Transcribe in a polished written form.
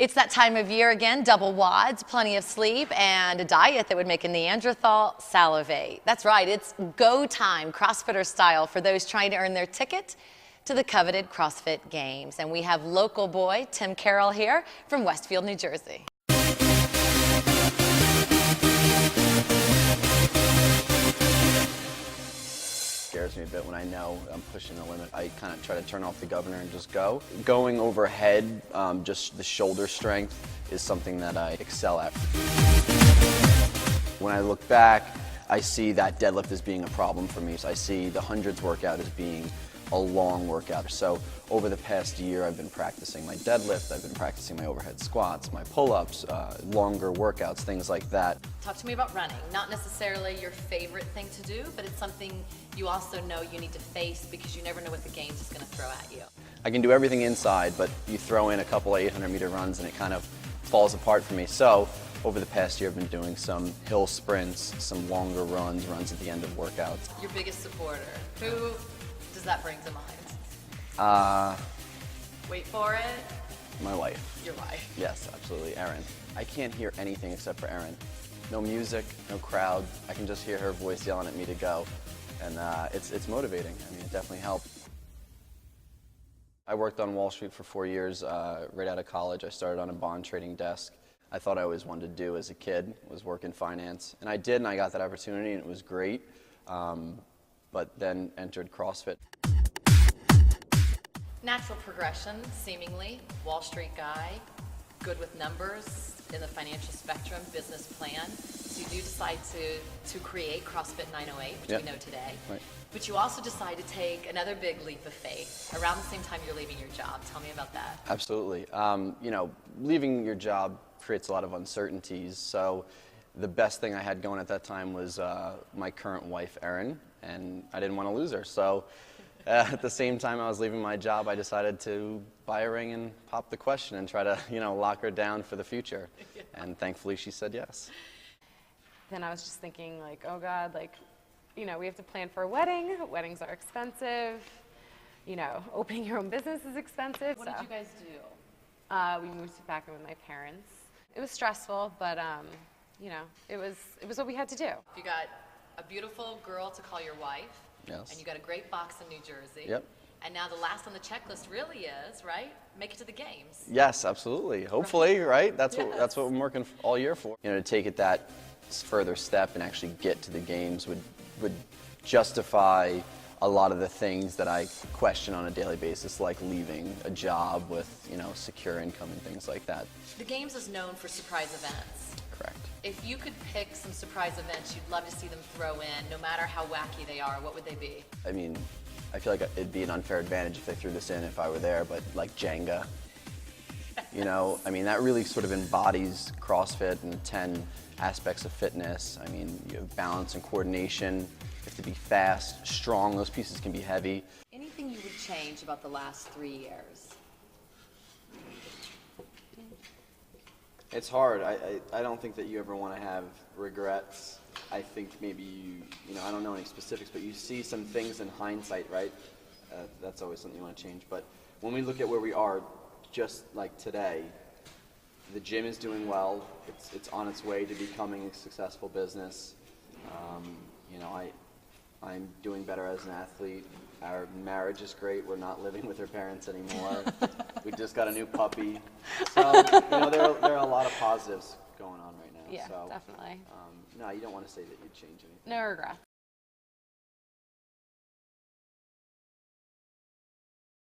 It's that time of year again, double wads, plenty of sleep, and a diet that would make a Neanderthal salivate. That's right, it's go time, CrossFitter style, for those trying to earn their ticket to the coveted CrossFit Games. And we have local boy Tim Carroll here from Westfield, New Jersey. Scares me a bit when I know I'm pushing the limit. I kind of try to turn off the governor and just go. Going overhead, just the shoulder strength is something that I excel at. When I look back, I see that deadlift as being a problem for me. So I see the hundreds workout as being a long workout. So over the past year, I've been practicing my deadlift, I've been practicing my overhead squats, my pull-ups, longer workouts, things like that. Talk to me about running. Not necessarily your favorite thing to do, but it's something you also know you need to face because you never know what the Games is going to throw at you. I can do everything inside, but you throw in a couple of 800-meter runs and it kind of falls apart for me. So over the past year, I've been doing some hill sprints, some longer runs at the end of workouts. Your biggest supporter, who does that bring to mind? Wait for it. My wife. Your wife. Yes, absolutely, Erin. I can't hear anything except for Erin. No music, no crowd. I can just hear her voice yelling at me to go. And it's motivating. I mean, it definitely helped. I worked on Wall Street for 4 years. Right out of college, I started on a bond trading desk. I thought I always wanted to do as a kid was work in finance. And I did, and I got that opportunity, and it was great. But then entered CrossFit. Natural progression, seemingly. Wall Street guy, good with numbers in the financial spectrum, business plan. So you do decide to create CrossFit 908, which we know today. Right. But you also decide to take another big leap of faith around the same time you're leaving your job. Tell me about that. Absolutely. You know, leaving your job creates a lot of uncertainties. So the best thing I had going at that time was my current wife, Erin, and I didn't want to lose her. So at the same time I was leaving my job, I decided to buy a ring and pop the question and try to, lock her down for the future. And thankfully she said yes. Then I was just thinking, like, oh God, like, we have to plan for a wedding. Weddings are expensive. Opening your own business is expensive. What did you guys do? We moved back in with my parents. It was stressful, but it was what we had to do. You got a beautiful girl to call your wife. Yes. And you got a great box in New Jersey. Yep. And now the last on the checklist really is, right? Make it to the Games. Yes, absolutely. Hopefully, right? That's Yes. what I'm working all year for. To take it that further step and actually get to the Games would justify a lot of the things that I question on a daily basis, like leaving a job with, secure income and things like that. The Games is known for surprise events. Correct. If you could pick some surprise events you'd love to see them throw in, no matter how wacky they are, what would they be? I mean, I feel like it'd be an unfair advantage if they threw this in if I were there, but like Jenga. I mean, that really sort of embodies CrossFit and 10 aspects of fitness. I mean, you have balance and coordination. You have to be fast, strong. Those pieces can be heavy. Anything you would change about the last 3 years? It's hard. I don't think that you ever want to have regrets. I think maybe I don't know any specifics, but you see some things in hindsight, right? That's always something you want to change. But when we look at where we are, just like today, the gym is doing well. It's on its way to becoming a successful business. I'm doing better as an athlete. Our marriage is great. We're not living with our parents anymore. We just got a new puppy. So, there are a lot of positives going on right now. Yeah, so, definitely. No, you don't want to say that you'd change anything. No regrets.